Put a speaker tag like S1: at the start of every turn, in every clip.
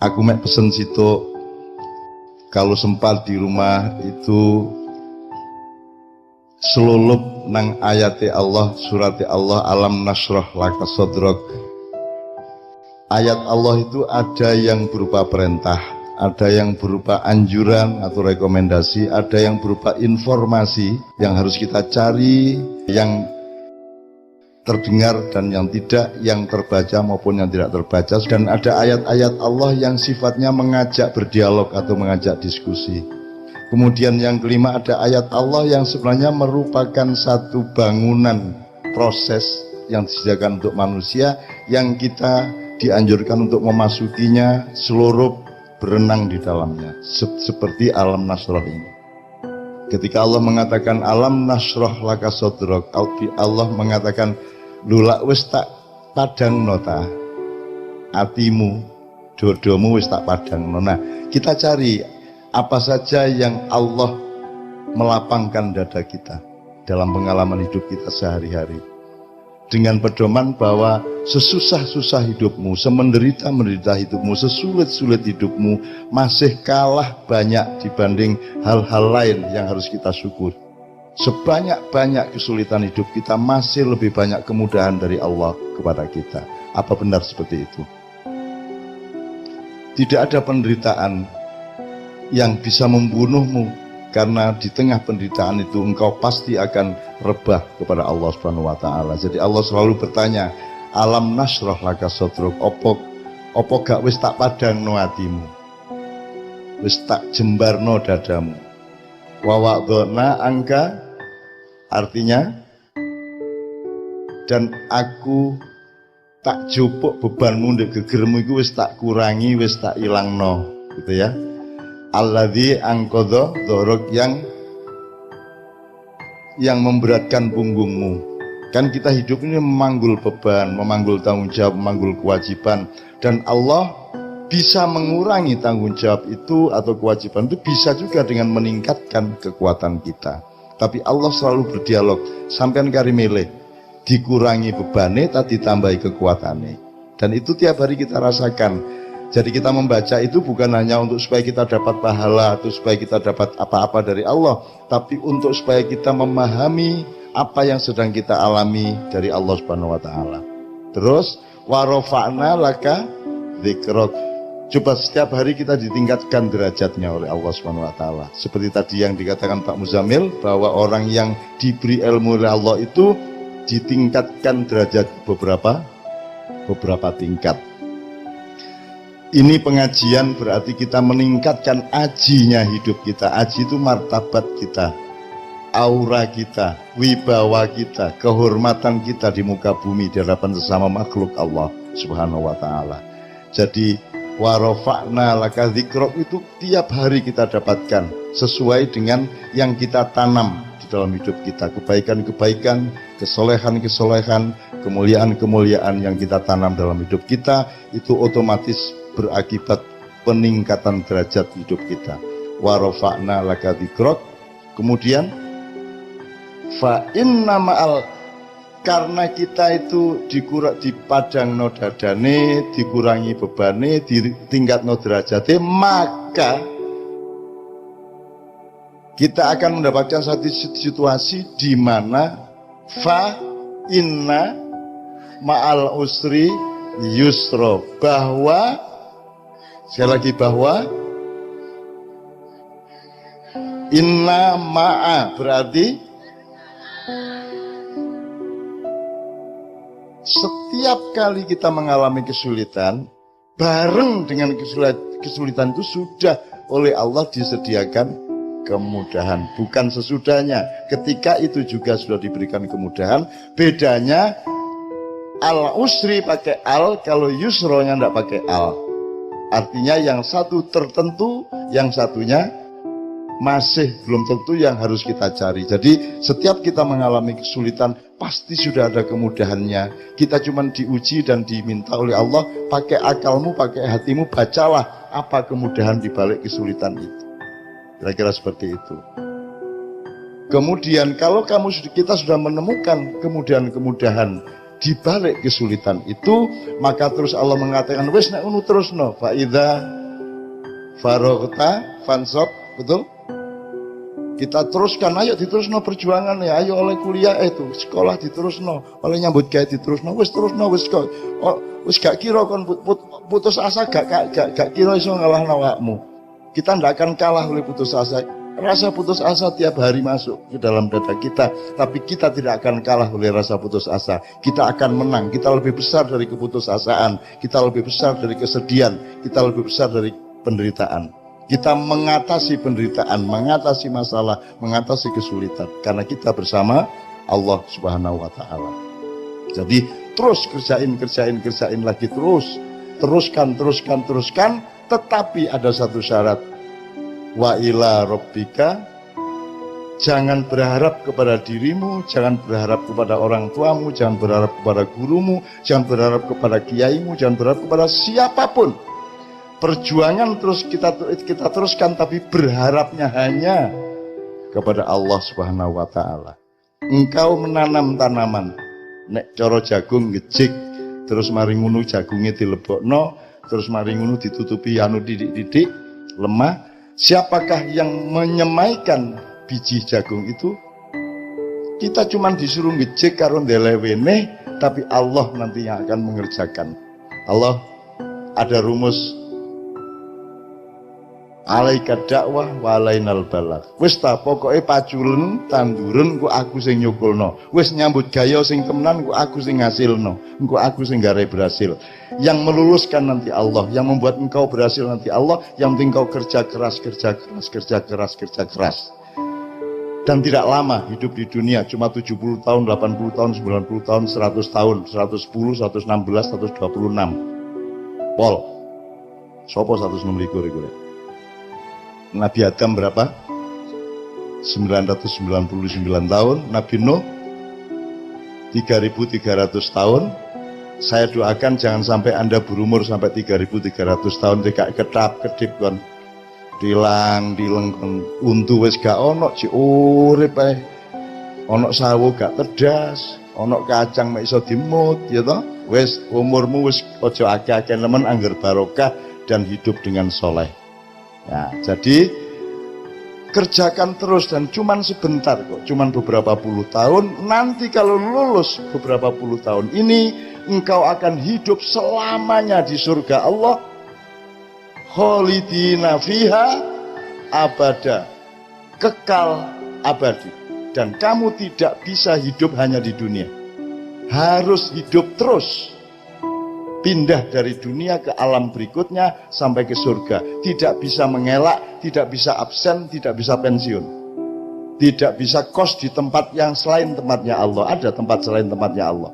S1: Aku mek pesen situ kalau sempat di rumah itu selulup nang ayati Allah, surati Allah, alam nasroh laka sodrok. Ayat Allah itu ada yang berupa perintah, ada yang berupa anjuran atau rekomendasi, ada yang berupa informasi yang harus kita cari, yang terdengar dan yang tidak, yang terbaca maupun yang tidak terbaca. Dan ada ayat-ayat Allah yang sifatnya mengajak berdialog atau mengajak diskusi. Kemudian yang kelima, ada ayat Allah yang sebenarnya merupakan satu bangunan proses yang disediakan untuk manusia, yang kita dianjurkan untuk memasukinya, seluruh berenang di dalamnya, seperti alam nasroh ini. Ketika Allah mengatakan alam nasroh laka sodrok, Allah mengatakan lula wis tak padang nota atimu, dodomu wis tak padang nona. Kita cari apa saja yang Allah melapangkan dada kita dalam pengalaman hidup kita sehari-hari, dengan pedoman bahwa sesusah-susah hidupmu, semenderita-menderita hidupmu, sesulit-sulit hidupmu masih kalah banyak dibanding hal-hal lain yang harus kita syukur. Sebanyak-banyak kesulitan hidup kita, masih lebih banyak kemudahan dari Allah kepada kita. Apa benar seperti itu? Tidak ada penderitaan yang bisa membunuhmu, karena di tengah penderitaan itu engkau pasti akan rebah kepada Allah Subhanahu wa taala. Jadi Allah selalu bertanya, alam nasroh laka sodrok, opo gak wis tak padangno atimu, wis tak jembarno dadamu. Wa wa'dhna angka, artinya dan aku tak jupuk bebanmu ndek gegermu iku wis tak kurangi, wis tak ilangno, gitu ya. Alladzi angqadha dhorok, yang memberatkan punggungmu. Kan kita hidup ini memanggul beban, memanggul tanggung jawab, memanggul kewajiban, dan Allah bisa mengurangi tanggung jawab itu atau kewajiban itu bisa juga dengan meningkatkan kekuatan kita. Tapi Allah selalu berdialog, sampean kari milih dikurangi bebane tadi tambahi kekuatane, dan itu tiap hari kita rasakan. Jadi kita membaca itu bukan hanya untuk supaya kita dapat pahala atau supaya kita dapat apa-apa dari Allah, tapi untuk supaya kita memahami apa yang sedang kita alami dari Allah Subhanahu wa taala. Terus wa rafa'na laka dzikrok. Coba setiap hari kita ditingkatkan derajatnya oleh Allah Subhanahu wa taala. Seperti tadi yang dikatakan Pak Muzamil, bahwa orang yang diberi ilmu oleh Allah itu ditingkatkan derajat beberapa tingkat. Ini pengajian berarti kita meningkatkan ajinya hidup kita. Aji itu martabat kita, aura kita, wibawa kita, kehormatan kita di muka bumi di hadapan sesama makhluk Allah Subhanahu wa taala. Jadi warofa'na laka dzikrok itu tiap hari kita dapatkan sesuai dengan yang kita tanam di dalam hidup kita. Kebaikan-kebaikan, kesolehan-kesolehan, kemuliaan-kemuliaan yang kita tanam dalam hidup kita itu otomatis berakibat peningkatan derajat hidup kita. Wa rafa'na laka dzikrok. Kemudian fa inna ma'al, karena kita itu dipadangno dadane, dikurangi bebane, ditingkatno derajate, maka kita akan mendapatkan satu situasi di mana fa inna ma'al usri yusra, bahwa sekali lagi, bahwa inna ma'a berarti setiap kali kita mengalami kesulitan, bareng dengan kesulitan itu sudah oleh Allah disediakan kemudahan, bukan sesudahnya. Ketika itu juga sudah diberikan kemudahan. Bedanya al usri pakai al, kalau yusronya tidak pakai al. Artinya yang satu tertentu, yang satunya masih belum tentu yang harus kita cari. Jadi setiap kita mengalami kesulitan pasti sudah ada kemudahannya. Kita cuma diuji dan diminta oleh Allah, pakai akalmu, pakai hatimu, bacalah apa kemudahan di balik kesulitan itu. Kira-kira seperti itu. Kemudian kalau kita sudah menemukan kemudahan-kemudahan di balik kesulitan itu, maka terus Allah mengatakan wis nek ngono terusno fa idza faragta fansab, betul? Kita teruskan, ayo diterusno perjuangan ya, ayo oleh kuliah itu, sekolah diterusno, oleh nyambut gawe diterusno, wis terusno wis kok. Oh, wis gak kira kon putus asa, gak kira iso ngalahno awakmu. Kita ndak akan kalah oleh putus asa. Rasa putus asa tiap hari masuk ke dalam dada kita, tapi kita tidak akan kalah oleh rasa putus asa. Kita akan menang, kita lebih besar dari keputusasaan, kita lebih besar dari kesedihan, kita lebih besar dari penderitaan. Kita mengatasi penderitaan, mengatasi masalah, mengatasi kesulitan, karena kita bersama Allah Subhanahu wa Ta'ala. Jadi terus kerjain lagi, teruskan, tetapi ada satu syarat. Wa ila rabbika, jangan berharap kepada dirimu, jangan berharap kepada orang tuamu, jangan berharap kepada gurumu, jangan berharap kepada kiaimu, jangan berharap kepada siapapun. Perjuangan terus kita teruskan, tapi berharapnya hanya kepada Allah Subhanahu wa Ta'ala. Engkau menanam tanaman, nek coro jagung ngejik, terus mari ngono jagungnya dilebokno, terus mari ngono ditutupi anu didik-didik lemah. Siapakah yang menyemaikan biji jagung itu? Kita cuma disuruh ngejik karo ndelewene, tapi Allah nanti yang akan mengerjakan. Allah ada rumus, alaika dakwah wa alainal balagh. Wis ta pokoke paculen tanduren ku aku sing nyukulno. Wis nyambut gayo sing temenan ku aku sing ngasilno. Engko aku sing gare berhasil. Yang meluluskan nanti Allah, yang membuat engkau berhasil nanti Allah. Yang penting kau kerja keras. Dan tidak lama hidup di dunia, cuma 70 tahun, 80 tahun, 90 tahun, 100 tahun, 110, 116, 126. Pol. Sopo 126 iku? Nabi Adam berapa? 999 tahun. Nabi Nuh 3300 tahun. Saya doakan jangan sampai Anda berumur sampai 3300 tahun tidak kedap-kedip kon. Dileng kon untu wis gak ono, ci urip ae. Ono sawo gak tedas, ono kacang mek iso dimut, ya toh? Wis umurmu wis aja akeh-akeh nemen angger barokah dan hidup dengan soleh. Ya, jadi kerjakan terus dan cuman sebentar kok, cuman beberapa puluh tahun. Nanti kalau lulus beberapa puluh tahun ini, engkau akan hidup selamanya di surga Allah. Khalidina fiha abada, kekal abadi. Dan kamu tidak bisa hidup hanya di dunia, harus hidup terus. Pindah dari dunia ke alam berikutnya sampai ke surga. Tidak bisa mengelak, tidak bisa absen, tidak bisa pensiun. Tidak bisa kos di tempat yang selain tempatnya Allah. Ada tempat selain tempatnya Allah.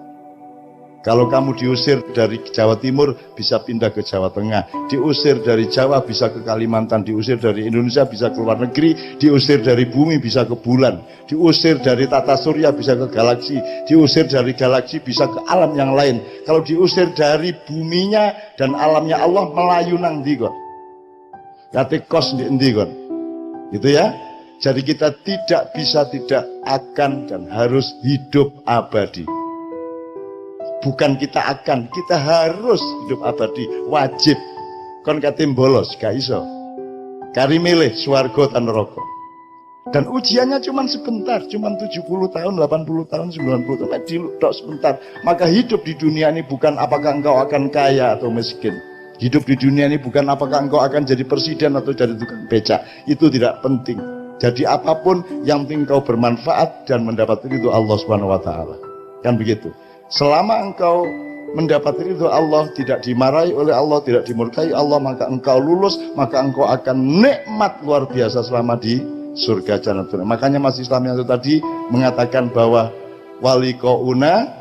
S1: Kalau kamu diusir dari Jawa Timur, bisa pindah ke Jawa Tengah. Diusir dari Jawa, bisa ke Kalimantan. Diusir dari Indonesia, bisa ke luar negeri. Diusir dari bumi, bisa ke bulan. Diusir dari tata surya, bisa ke galaksi. Diusir dari galaksi, bisa ke alam yang lain. Kalau diusir dari buminya dan alamnya Allah, melayu nang ndi kon. Kate kos di endi kon. Gitu ya. Jadi kita tidak bisa, tidak akan dan harus hidup abadi. Bukan kita akan, kita harus hidup abadi, wajib. Kon katim bolos, gak iso. Kari milih swarga tan neraka. Dan ujiannya cuma sebentar, cuma 70 tahun, 80 tahun, 90 tahun, diludok sebentar. Maka hidup di dunia ini bukan apakah engkau akan kaya atau miskin. Hidup di dunia ini bukan apakah engkau akan jadi presiden atau jadi tukang becak. Itu tidak penting. Jadi apapun yang penting engkau bermanfaat dan mendapat ridho Allah Subhanahu wa Ta'ala. Kan begitu. Selama engkau mendapat ridho Allah, tidak dimarahi oleh Allah, tidak dimurkai Allah, maka engkau lulus, maka engkau akan nikmat luar biasa selama di surga Jannatul. Makanya Mas Islam yang itu tadi mengatakan bahwa waliqauna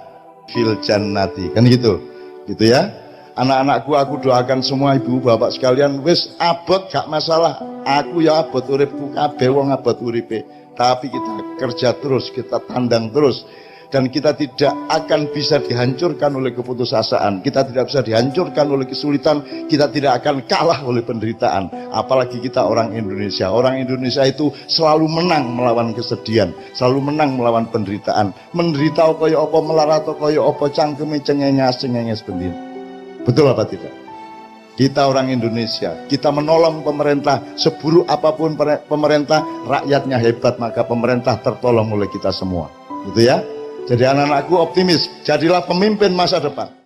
S1: fil jannati. Kan gitu. Gitu ya. Anak-anakku aku doakan semua ibu bapak sekalian wis abot gak masalah. Aku ya abot uripku kabeh wong abot uripe. Tapi kita kerja terus, kita tandang terus. dan kita tidak akan bisa dihancurkan oleh keputusasaan, kita tidak bisa dihancurkan oleh kesulitan, kita tidak akan kalah oleh penderitaan. Apalagi kita orang Indonesia. Orang Indonesia itu selalu menang melawan kesedihan, selalu menang melawan penderitaan. Menderita kaya apa, melarat kaya apa, cangkeme cengenges bendin. Betul apa tidak? Kita orang Indonesia, kita menolong pemerintah, seburuk apapun pemerintah, rakyatnya hebat, maka pemerintah tertolong oleh kita semua. Gitu ya. Jadi anak-anakku optimis, jadilah pemimpin masa depan.